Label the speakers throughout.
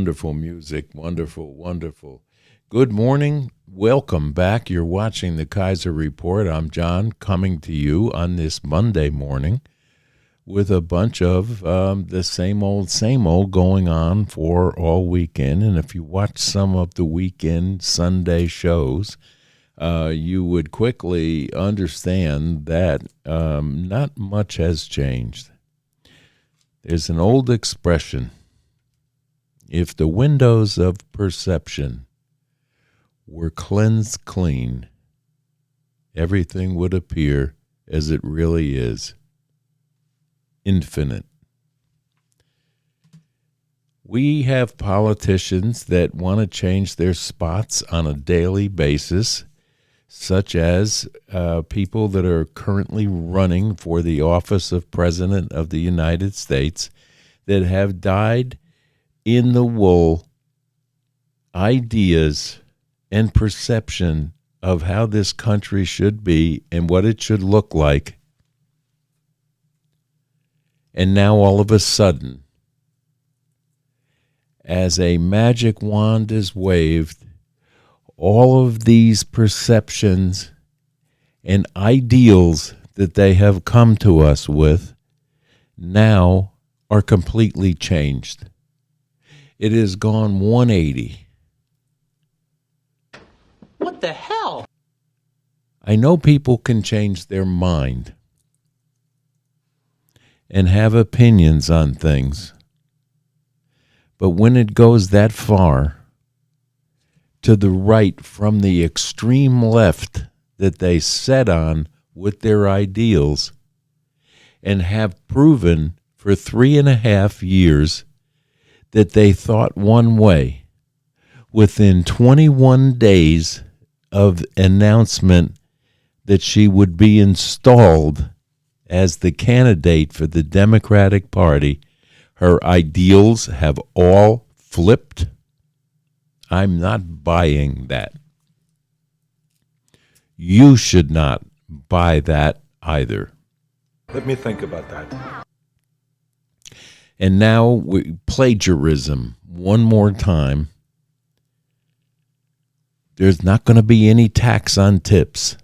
Speaker 1: Wonderful music. Wonderful, wonderful. Good morning. Welcome back. You're watching the Kaiser Report. I'm John, coming to you on this Monday morning with a bunch of the same old going on for all weekend. And if you watch some of the weekend Sunday shows, you would quickly understand that not much has changed. There's an old expression: if the windows of perception were cleansed clean, everything would appear as it really is, infinite. We have politicians that want to change their spots on a daily basis, such as people that are currently running for the office of President of the United States that have dyed in the wool ideas and perception of how this country should be and what it should look like. And now all of a sudden, as a magic wand is waved, all of these perceptions and ideals that they have come to us with now are completely changed. It has gone 180.
Speaker 2: What the hell?
Speaker 1: I know people can change their mind and have opinions on things, but when it goes that far to the right from the extreme left that they set on with their ideals and have proven for 3.5 years that they thought one way, within 21 days of announcement that she would be installed as the candidate for the Democratic Party, her ideals have all flipped. I'm not buying that. You should not buy that either.
Speaker 3: Let me think about that.
Speaker 1: And now plagiarism one more time. There's not going to be any tax on tips,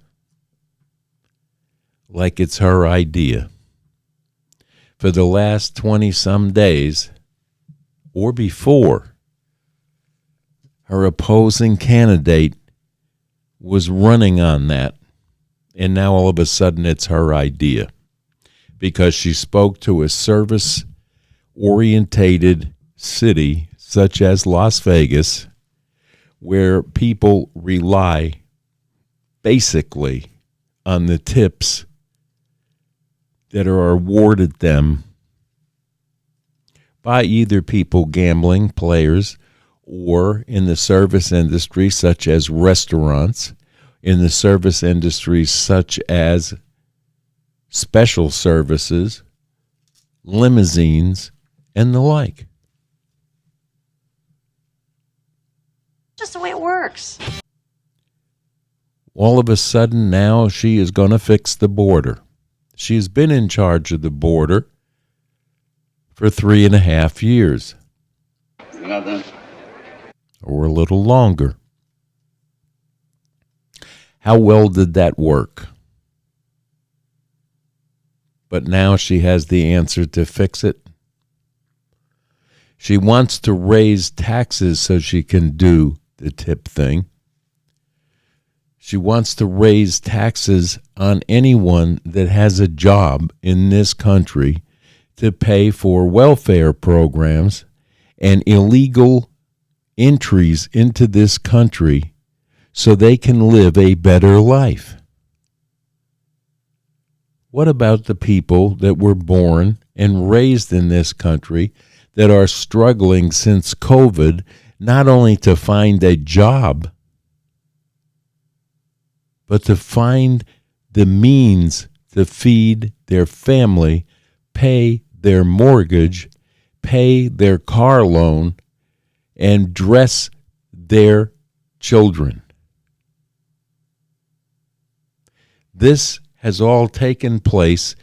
Speaker 1: like it's her idea. For the last 20-some days, or before, her opposing candidate was running on that, and now all of a sudden it's her idea, because she spoke to a service-orientated city such as Las Vegas, where people rely basically on the tips that are awarded them by either people gambling, players, or in the service industry such as restaurants, in the service industry such as special services, limousines, and the like.
Speaker 4: Just the way it works.
Speaker 1: All of a sudden now she is going to fix the border. She's been in charge of the border for 3.5 years.
Speaker 5: Nothing.
Speaker 1: Or a little longer. How well did that work? But now she has the answer to fix it. She wants to raise taxes so she can do the tip thing. She wants to raise taxes on anyone that has a job in this country to pay for welfare programs and illegal entries into this country so they can live a better life. What about the people that were born and raised in this country that are struggling since COVID, not only to find a job, but to find the means to feed their family, pay their mortgage, pay their car loan, and dress their children? This has all taken place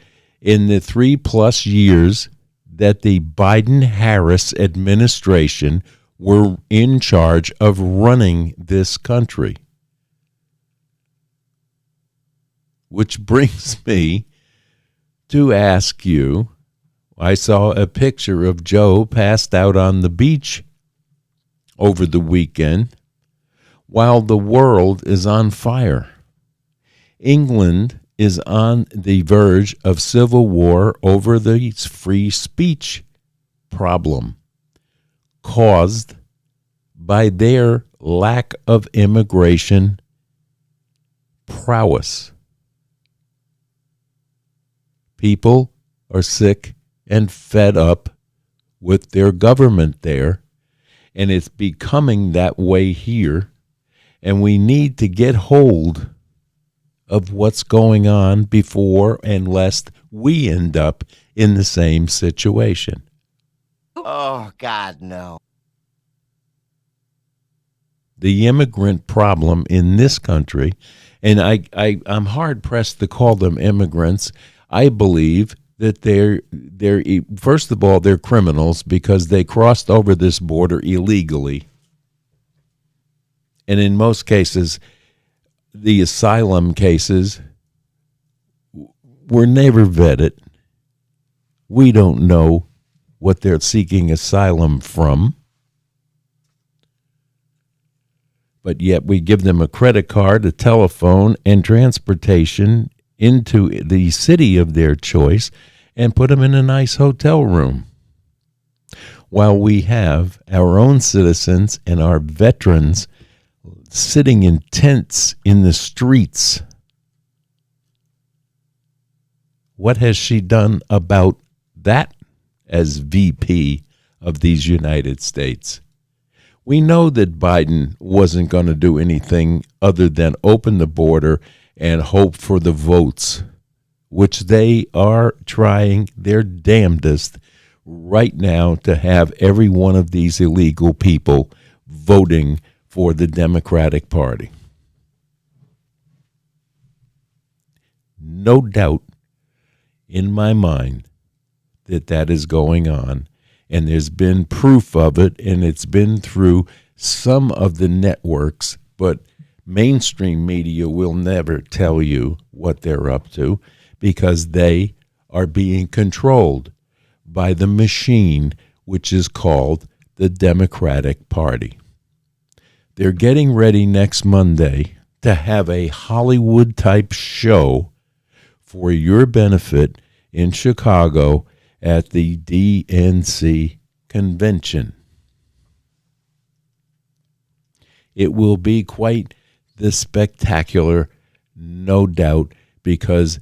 Speaker 1: in the 3+ years that the Biden-Harris administration were in charge of running this country. Which brings me to ask you, I saw a picture of Joe passed out on the beach over the weekend while the world is on fire. England is on the verge of civil war over the free speech problem caused by their lack of immigration prowess. People are sick and fed up with their government there, and it's becoming that way here, and we need to get hold of what's going on before and lest we end up in the same situation.
Speaker 2: Oh, God, no.
Speaker 1: The immigrant problem in this country, and I'm hard-pressed to call them immigrants. I believe that they're first of all, they're criminals because they crossed over this border illegally. And in most cases, the asylum cases were never vetted. We don't know what they're seeking asylum from. But yet we give them a credit card, a telephone, and transportation into the city of their choice and put them in a nice hotel room. While we have our own citizens and our veterans sitting in tents in the streets. What has she done about that as VP of these United States? We know that Biden wasn't going to do anything other than open the border and hope for the votes, which they are trying their damnedest right now to have every one of these illegal people voting for the Democratic Party. No doubt in my mind that that is going on, and there's been proof of it, and it's been through some of the networks, but mainstream media will never tell you what they're up to because they are being controlled by the machine which is called the Democratic Party. They're getting ready next Monday to have a Hollywood-type show for your benefit in Chicago at the DNC convention. It will be quite the spectacular, no doubt, because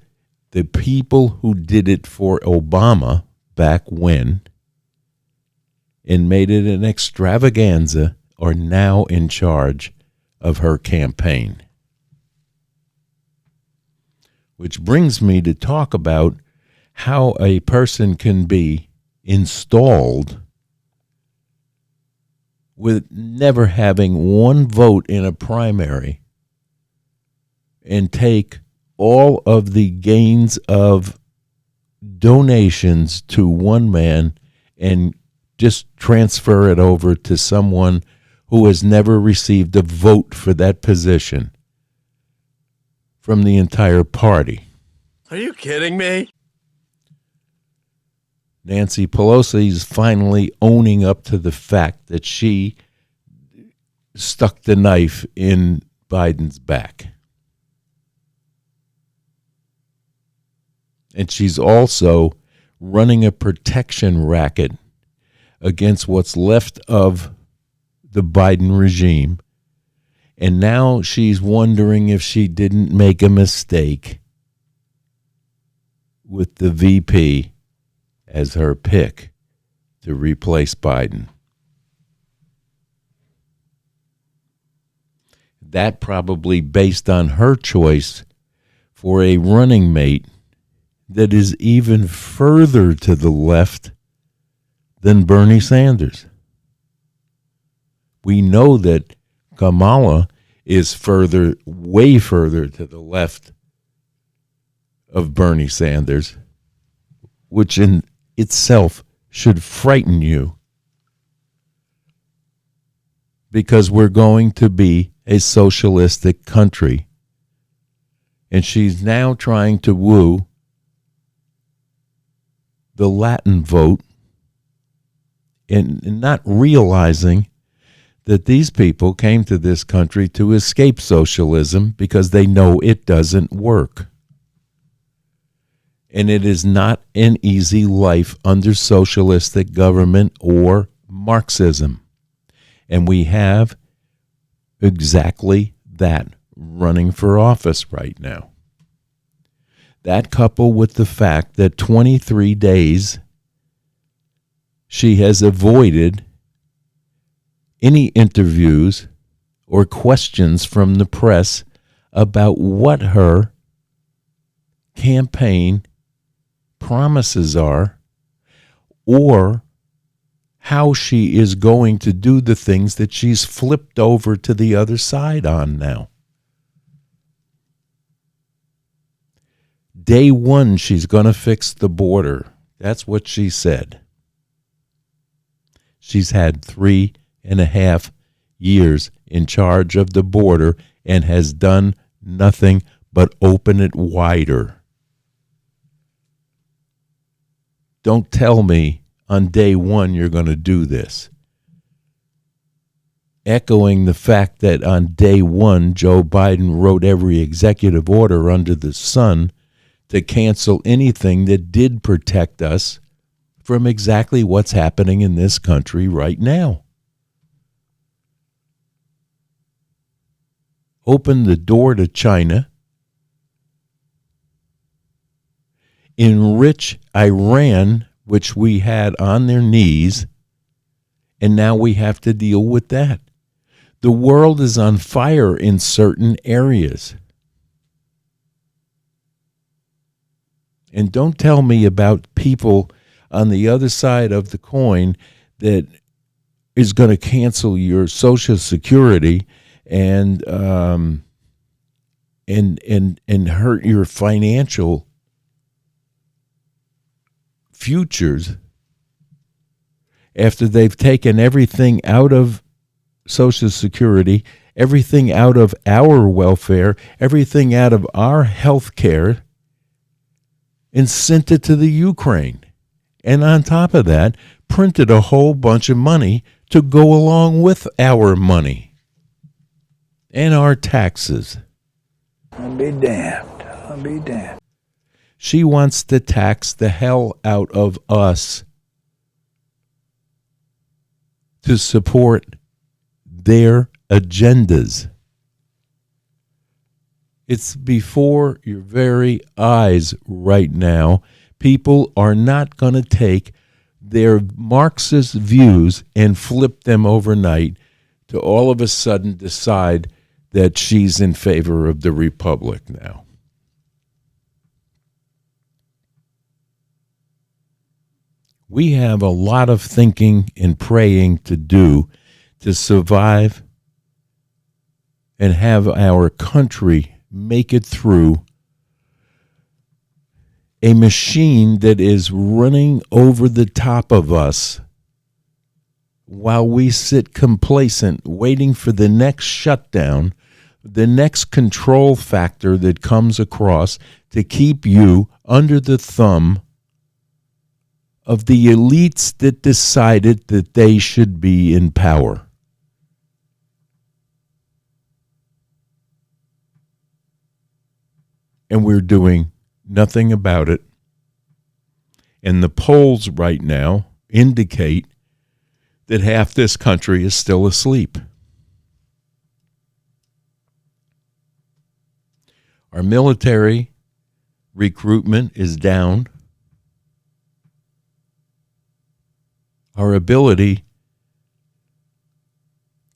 Speaker 1: the people who did it for Obama back when and made it an extravaganza are now in charge of her campaign. Which brings me to talk about how a person can be installed with never having one vote in a primary and take all of the gains of donations to one man and just transfer it over to someone who has never received a vote for that position from the entire party.
Speaker 2: Are you kidding me?
Speaker 1: Nancy Pelosi is finally owning up to the fact that she stuck the knife in Biden's back. And she's also running a protection racket against what's left of the Biden regime. And now she's wondering if she didn't make a mistake with the VP as her pick to replace Biden. That probably based on her choice for a running mate that is even further to the left than Bernie Sanders. We know that Kamala is further, way further to the left of Bernie Sanders, which in itself should frighten you. because we're going to be a socialistic country. And she's now trying to woo the Latin vote and not realizing that these people came to this country to escape socialism because they know it doesn't work. And it is not an easy life under socialistic government or Marxism. And we have exactly that running for office right now. That coupled with the fact that 23 days she has avoided any interviews or questions from the press about what her campaign promises are or how she is going to do the things that she's flipped over to the other side on now. Day one, she's going to fix the border. That's what she said. She's had 3.5 years in charge of the border and has done nothing but open it wider. Don't tell me on day one you're going to do this. Echoing the fact that on day one, Joe Biden wrote every executive order under the sun to cancel anything that did protect us from exactly what's happening in this country right now. Open the door to China, enrich Iran, which we had on their knees, and now we have to deal with that. The world is on fire in certain areas. And don't tell me about people on the other side of the coin that is going to cancel your Social Security and hurt your financial futures after they've taken everything out of Social Security, everything out of our welfare, everything out of our health care, and sent it to the Ukraine. And on top of that, printed a whole bunch of money to go along with our money and our taxes.
Speaker 6: I'll be damned. I'll be damned.
Speaker 1: She wants to tax the hell out of us to support their agendas. It's before your very eyes right now. People are not going to take their Marxist views and flip them overnight to all of a sudden decide that she's in favor of the Republic now. We have a lot of thinking and praying to do to survive and have our country make it through a machine that is running over the top of us while we sit complacent waiting for the next shutdown, the next control factor that comes across to keep you under the thumb of the elites that decided that they should be in power. And we're doing nothing about it. And the polls right now indicate that half this country is still asleep. Our military recruitment is down. Our ability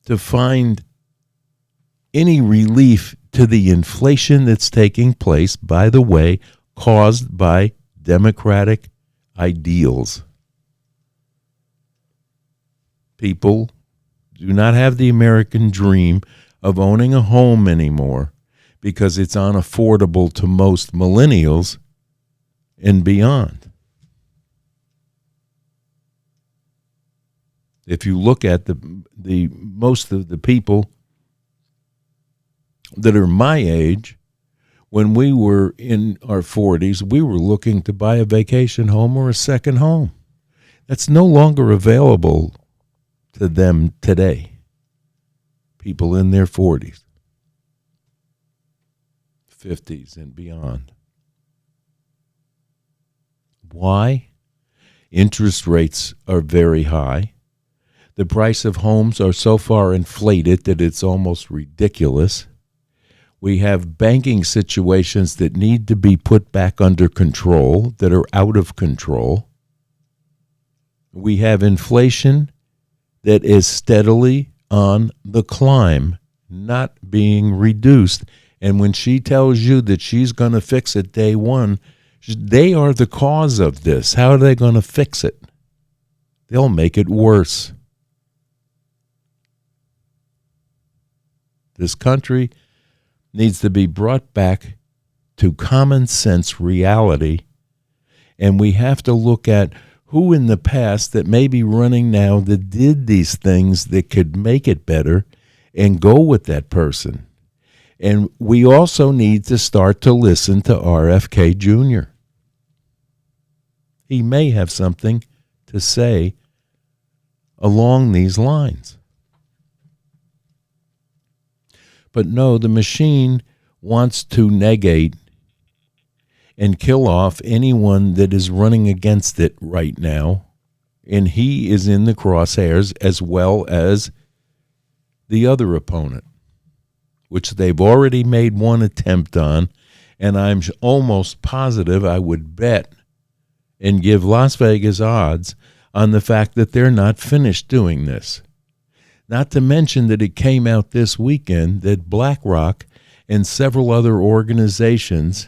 Speaker 1: to find any relief to the inflation that's taking place, by the way, caused by democratic ideals. People do not have the American dream of owning a home anymore because it's unaffordable to most millennials and beyond. If you look at the most of the people that are my age, when we were in our 40s, we were looking to buy a vacation home or a second home. That's no longer available to them today. People in their 40s, 50s, and beyond. Why? Interest rates are very high. The price of homes are so far inflated that it's almost ridiculous. We have banking situations that need to be put back under control, that are out of control. We have inflation that is steadily on the climb, not being reduced. And when she tells you that she's going to fix it day one, they are the cause of this. How are they going to fix it? They'll make it worse. This country needs to be brought back to common sense reality, and we have to look at who in the past that may be running now that did these things that could make it better and go with that person. And we also need to start to listen to RFK Jr. He may have something to say along these lines. But no, the machine wants to negate and kill off anyone that is running against it right now. And he is in the crosshairs as well as the other opponent, which they've already made one attempt on. And I'm almost positive, I would bet and give Las Vegas odds on the fact that they're not finished doing this. Not to mention that it came out this weekend that BlackRock and several other organizations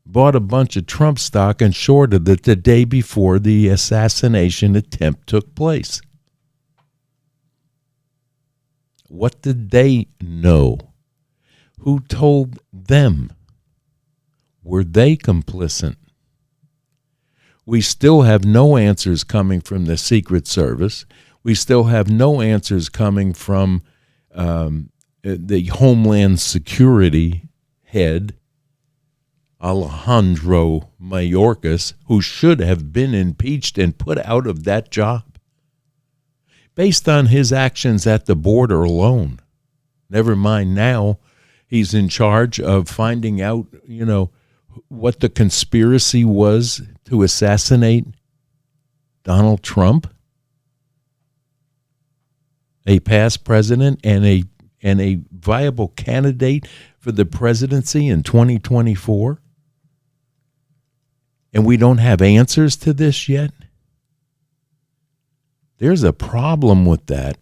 Speaker 1: bought a bunch of Trump stock and shorted it the day before the assassination attempt took place. What did they know? Who told them? Were they complicit? We still have no answers coming from the Secret Service. We still have no answers coming from the Homeland Security head, Alejandro Mayorkas, who should have been impeached and put out of that job based on his actions at the border alone. Never mind now, he's in charge of finding out, what the conspiracy was to assassinate Donald Trump, a past president and a viable candidate for the presidency in 2024. And we don't have answers to this yet. There's a problem with that.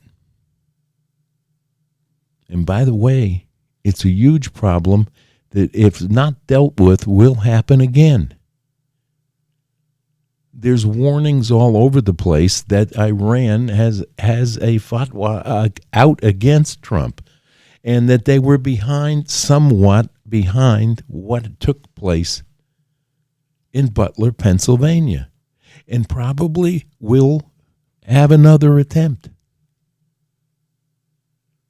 Speaker 1: And by the way, it's a huge problem that if not dealt with will happen again. There's warnings all over the place that Iran has a fatwa out against Trump, and that they were somewhat behind what took place in Butler, Pennsylvania, and probably will have another attempt.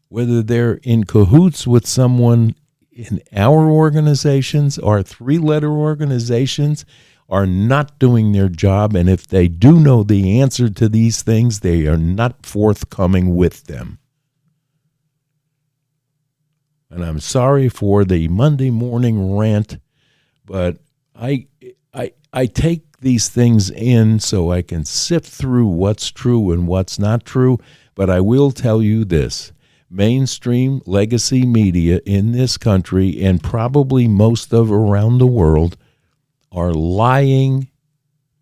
Speaker 1: Whether they're in cahoots with someone in our organizations or three-letter organizations are not doing their job, and if they do know the answer to these things, they are not forthcoming with them. And I'm sorry for the Monday morning rant, but I take these things in so I can sift through what's true and what's not true, but I will tell you this. Mainstream legacy media in this country and probably most of around the world are lying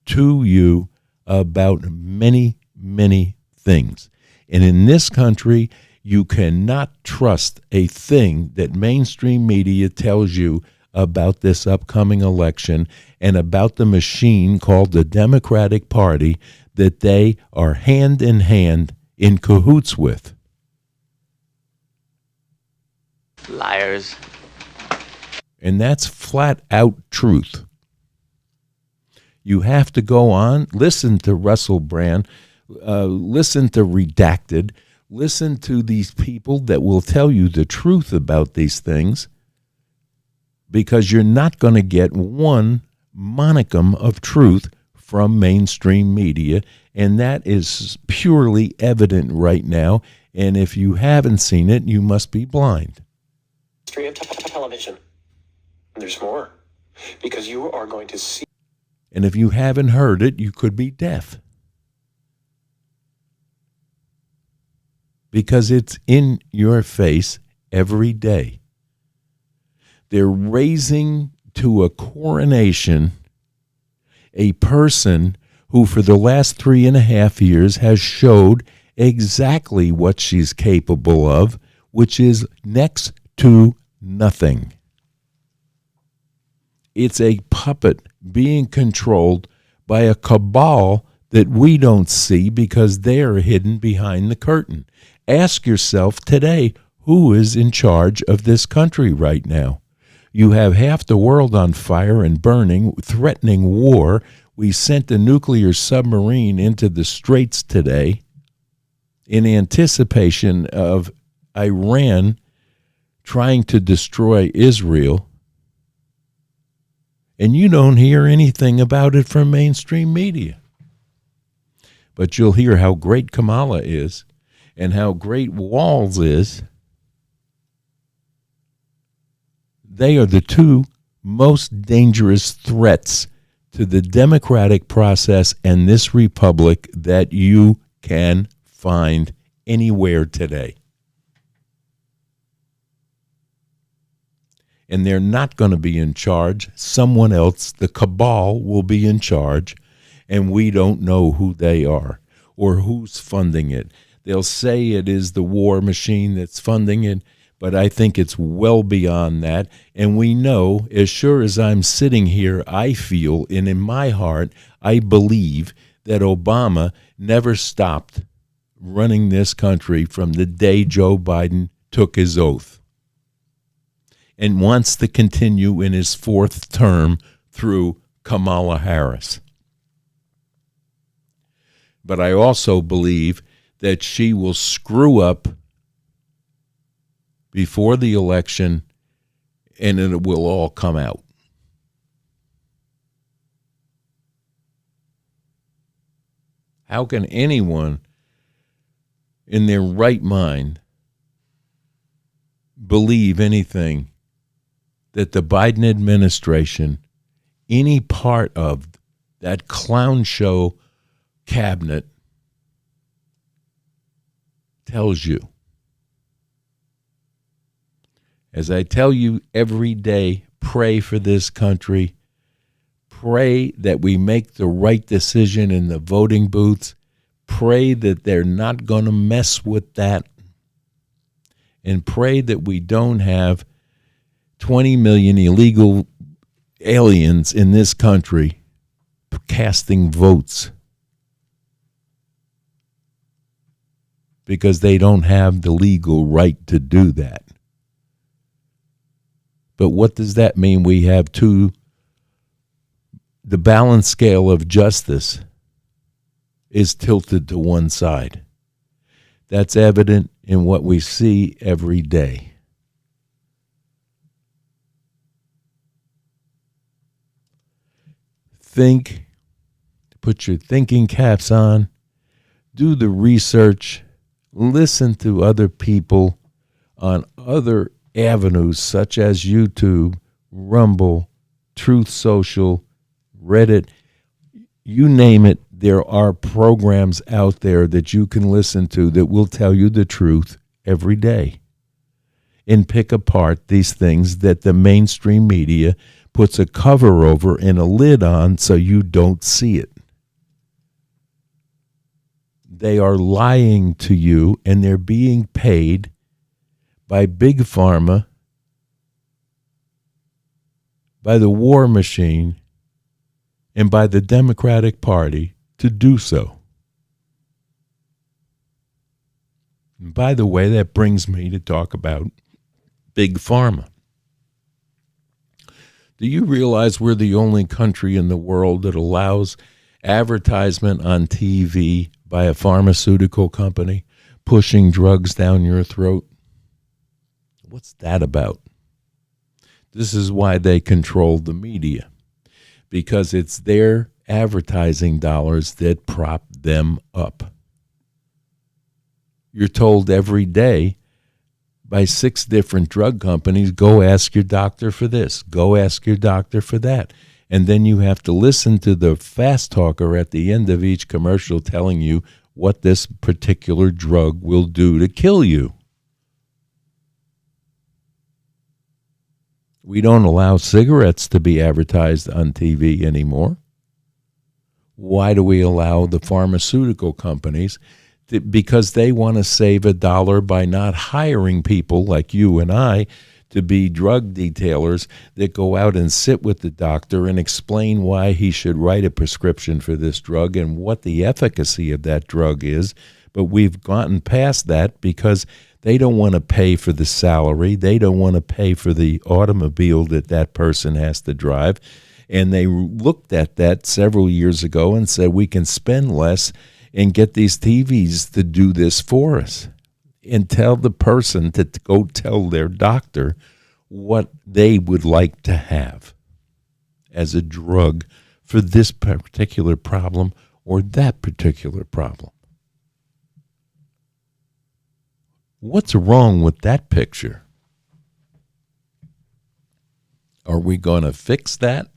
Speaker 1: to you about many, many things. And in this country, you cannot trust a thing that mainstream media tells you about this upcoming election and about the machine called the Democratic Party that they are hand in hand in cahoots with.
Speaker 2: Liars.
Speaker 1: And that's flat out truth. You have to go on, listen to Russell Brand, Listen to Redacted. Listen to these people that will tell you the truth about these things, because you're not going to get one monicum of truth from mainstream media, and that is purely evident right now. And if you haven't seen it, you must be blind.
Speaker 7: History of television. There's more, because you are going to see.
Speaker 1: And if you haven't heard it, you could be deaf. Because it's in your face every day. They're raising to a coronation a person who for the last 3.5 years has showed exactly what she's capable of, which is next to nothing. It's a puppet being controlled by a cabal that we don't see because they're hidden behind the curtain. Ask yourself today, who is in charge of this country right now? You have half the world on fire and burning, threatening war. We sent a nuclear submarine into the Straits today in anticipation of Iran trying to destroy Israel. And you don't hear anything about it from mainstream media. But you'll hear how great Kamala is and how great Walz is. They are the two most dangerous threats to the democratic process and this republic that you can find anywhere today. And they're not going to be in charge. Someone else, the cabal, will be in charge, and we don't know who they are or who's funding it. They'll say it is the war machine that's funding it, but I think it's well beyond that. And we know, as sure as I'm sitting here, I feel, and in my heart, I believe that Obama never stopped running this country from the day Joe Biden took his oath and wants to continue in his fourth term through Kamala Harris. But I also believe that she will screw up before the election and it will all come out. How can anyone in their right mind believe anything that the Biden administration, any part of that clown show cabinet, tells you? As I tell you every day, pray for this country. Pray that we make the right decision in the voting booths. Pray that they're not going to mess with that. And pray that we don't have 20 million illegal aliens in this country casting votes because they don't have the legal right to do that. But what does that mean? We have the balance scale of justice is tilted to one side. That's evident in what we see every day. Think, put your thinking caps on, do the research, listen to other people on other avenues such as YouTube, Rumble, Truth Social, Reddit, you name it. There are programs out there that you can listen to that will tell you the truth every day and pick apart these things that the mainstream media puts a cover over and a lid on so you don't see it. They are lying to you, and they're being paid by Big Pharma, by the war machine, and by the Democratic Party to do so. And by the way, that brings me to talk about Big Pharma. Do you realize we're the only country in the world that allows advertisement on TV by a pharmaceutical company pushing drugs down your throat. What's that about? This is why they control the media, because it's their advertising dollars that prop them up. You're told every day by 6 different drug companies, go ask your doctor for this, go ask your doctor for that. And then you have to listen to the fast talker at the end of each commercial telling you what this particular drug will do to kill you. We don't allow cigarettes to be advertised on TV anymore. Why do we allow the pharmaceutical companies? Because they want to save $1 by not hiring people like you and I to be drug detailers that go out and sit with the doctor and explain why he should write a prescription for this drug and what the efficacy of that drug is. But we've gotten past that because they don't want to pay for the salary. They don't want to pay for the automobile that person has to drive. And they looked at that several years ago and said, we can spend less and get these TVs to do this for us. And tell the person to go tell their doctor what they would like to have as a drug for this particular problem or that particular problem. What's wrong with that picture? Are we going to fix that?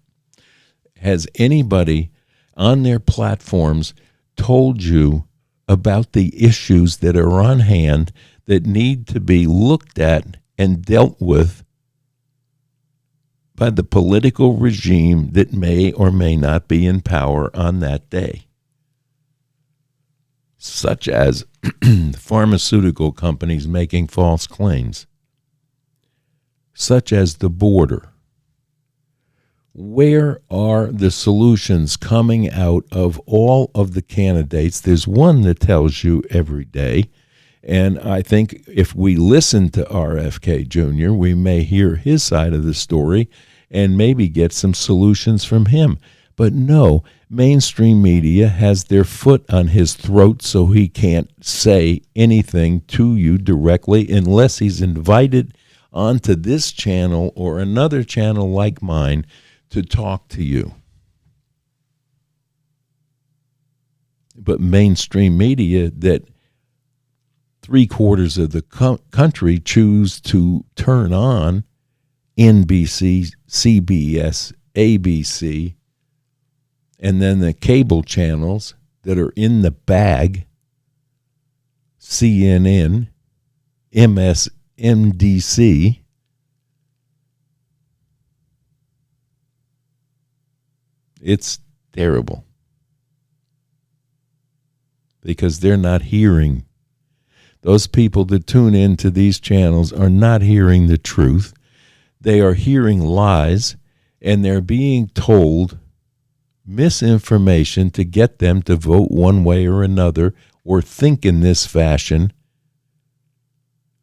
Speaker 1: Has anybody on their platforms told you about the issues that are on hand that need to be looked at and dealt with by the political regime that may or may not be in power on that day? Such as pharmaceutical companies making false claims, such as the border. Where are the solutions coming out of all of the candidates? There's one that tells you every day, and I think if we listen to RFK Jr., we may hear his side of the story and maybe get some solutions from him. But no, mainstream media has their foot on his throat so he can't say anything to you directly unless he's invited onto this channel or another channel like mine to talk to you. But mainstream media that 3/4 of the country choose to turn on, NBC, CBS, ABC, and then the cable channels that are in the bag, CNN, MSNBC, it's terrible because they're not hearing. Those people that tune into these channels are not hearing the truth. They are hearing lies, and they're being told misinformation to get them to vote one way or another or think in this fashion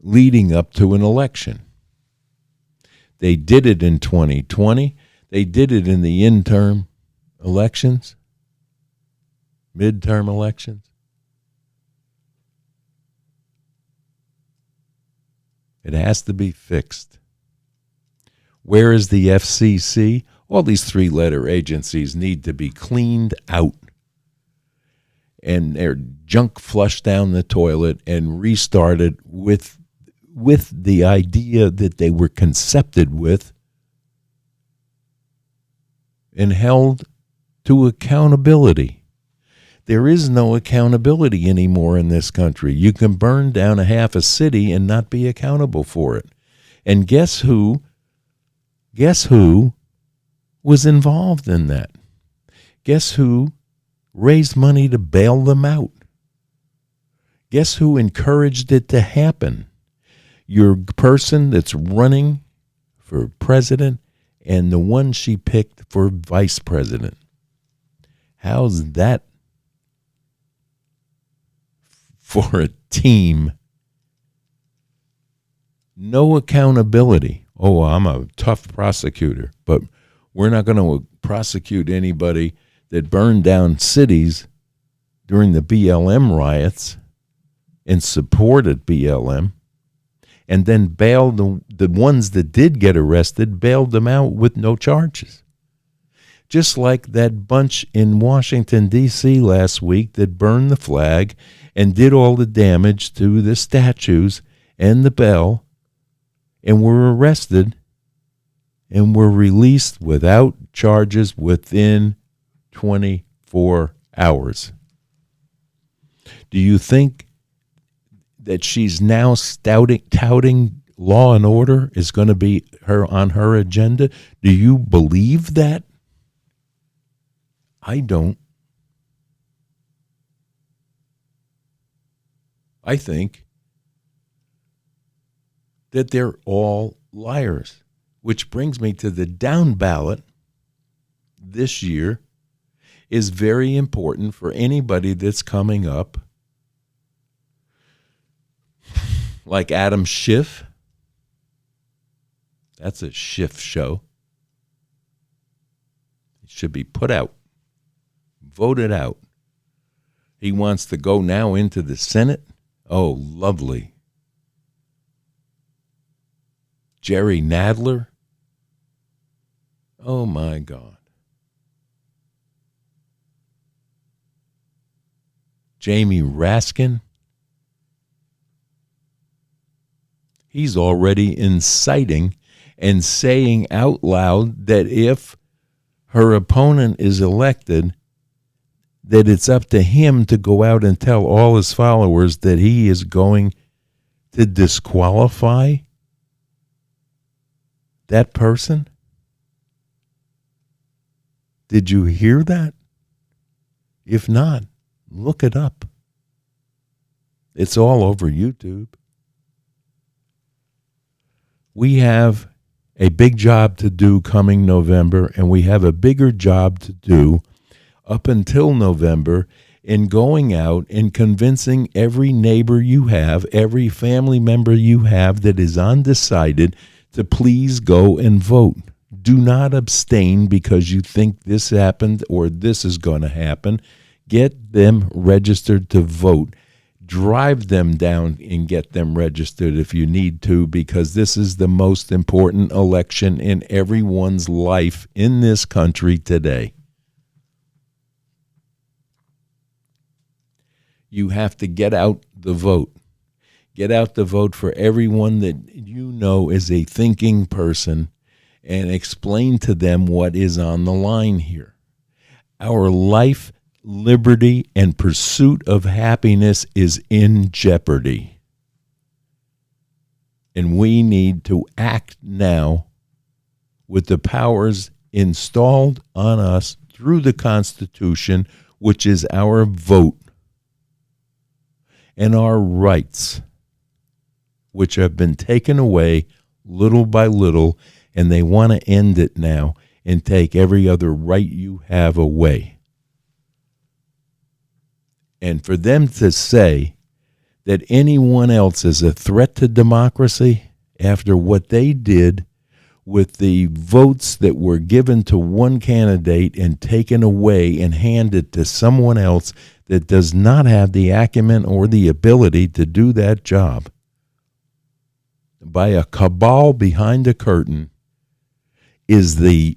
Speaker 1: leading up to an election. They did it in 2020. They did it in the midterm elections. It has to be fixed. Where is the FCC? All these 3-letter agencies need to be cleaned out and their junk flushed down the toilet and restarted with the idea that they were concepted with and held to accountability. There is no accountability anymore in this country. You can burn down a half a city and not be accountable for it. And guess who? Guess who was involved in that? Guess who raised money to bail them out? Guess who encouraged it to happen? Your person that's running for president and the one she picked for vice president. How's that for a team? No accountability. Oh, I'm a tough prosecutor, but we're not going to prosecute anybody that burned down cities during the BLM riots and supported BLM, and then bailed the ones that did get arrested, bailed them out with no charges. Just like that bunch in Washington, D.C. last week that burned the flag and did all the damage to the statues and the bell and were arrested and were released without charges within 24 hours. Do you think that she's now touting law and order is going to be on her agenda? Do you believe that? I don't. I think that they're all liars, which brings me to the down ballot this year is very important for anybody that's coming up, like Adam Schiff. That's a Schiff show. It should be put out, voted out. He wants to go now into the Senate. Oh, lovely. Jerry Nadler. Oh, my God. Jamie Raskin. He's already inciting and saying out loud that if her opponent is elected, that it's up to him to go out and tell all his followers that he is going to disqualify that person. Did you hear that? If not, look it up. It's all over YouTube. We have a big job to do coming November, and we have a bigger job to do up until November in going out and convincing every neighbor you have, every family member you have that is undecided to please go and vote. Do not abstain because you think this happened or this is going to happen. Get them registered to vote. Drive them down and get them registered if you need to, because this is the most important election in everyone's life in this country today. You have to get out the vote. Get out the vote for everyone that you know is a thinking person and explain to them what is on the line here. Our life, liberty, and pursuit of happiness is in jeopardy. And we need to act now with the powers installed on us through the Constitution, which is our vote, and our rights, which have been taken away little by little, and they want to end it now and take every other right you have away. And for them to say that anyone else is a threat to democracy after what they did with the votes that were given to one candidate and taken away and handed to someone else that does not have the acumen or the ability to do that job, by a cabal behind a curtain, is the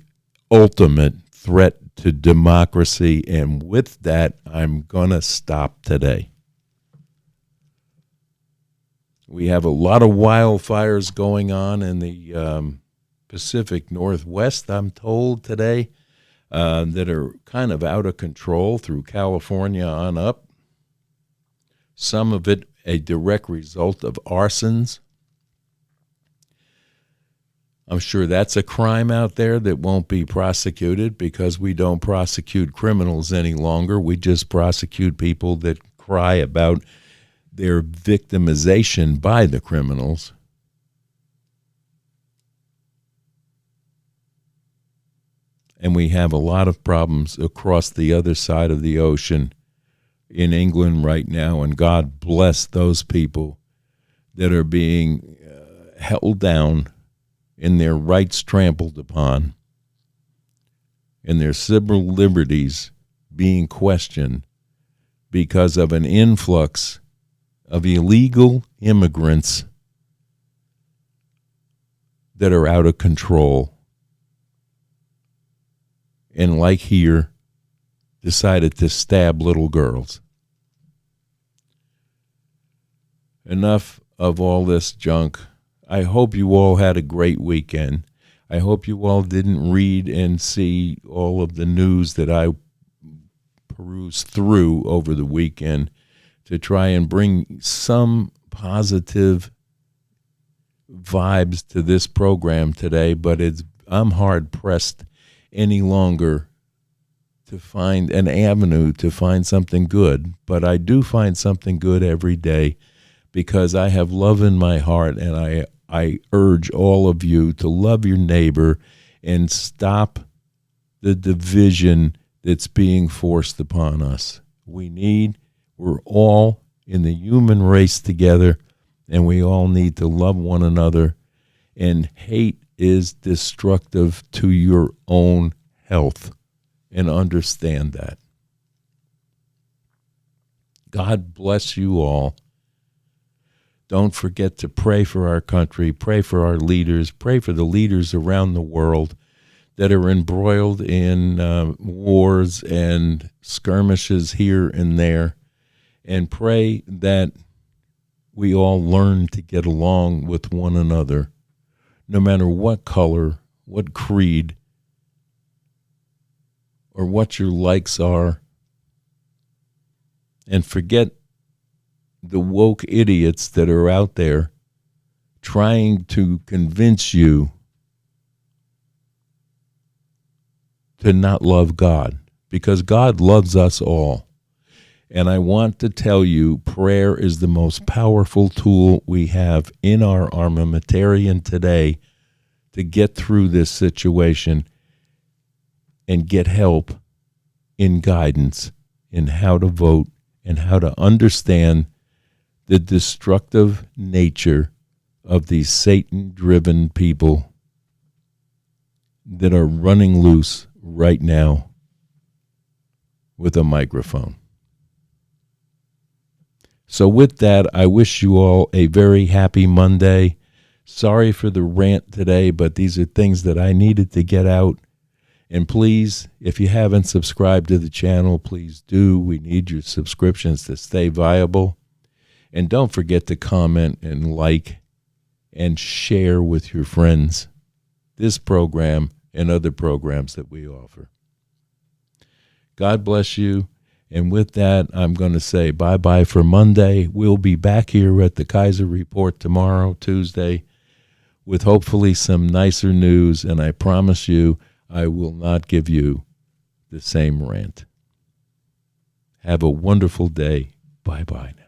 Speaker 1: ultimate threat to democracy. And with that, I'm going to stop today. We have a lot of wildfires going on in the Pacific Northwest, I'm told today, that are kind of out of control through California on up. Some of it a direct result of arsons. I'm sure that's a crime out there that won't be prosecuted because we don't prosecute criminals any longer. We just prosecute people that cry about their victimization by the criminals. And we have a lot of problems across the other side of the ocean in England right now, and God bless those people that are being held down and their rights trampled upon and their civil liberties being questioned because of an influx of illegal immigrants that are out of control. And like here, decided to stab little girls. Enough of all this junk. I hope you all had a great weekend. I hope you all didn't read and see all of the news that I perused through over the weekend to try and bring some positive vibes to this program today, but I'm hard pressed any longer to find an avenue to find something good. But I do find something good every day because I have love in my heart, and I urge all of you to love your neighbor and stop the division that's being forced upon us. We're all in the human race together, and we all need to love one another. And hate is destructive to your own health, and understand that. God bless you all. Don't forget to pray for our country, pray for our leaders, pray for the leaders around the world that are embroiled in wars and skirmishes here and there, and pray that we all learn to get along with one another, no matter what color, what creed, or what your likes are, and forget the woke idiots that are out there trying to convince you to not love God, because God loves us all. And I want to tell you, prayer is the most powerful tool we have in our armamentarium today to get through this situation and get help in guidance in how to vote and how to understand the destructive nature of these Satan-driven people that are running loose right now with a microphone. So with that, I wish you all a very happy Monday. Sorry for the rant today, but these are things that I needed to get out. And please, if you haven't subscribed to the channel, please do. We need your subscriptions to stay viable. And don't forget to comment and like and share with your friends this program and other programs that we offer. God bless you. And with that, I'm going to say bye-bye for Monday. We'll be back here at the Kaiser Report tomorrow, Tuesday, with hopefully some nicer news. And I promise you, I will not give you the same rant. Have a wonderful day. Bye-bye now.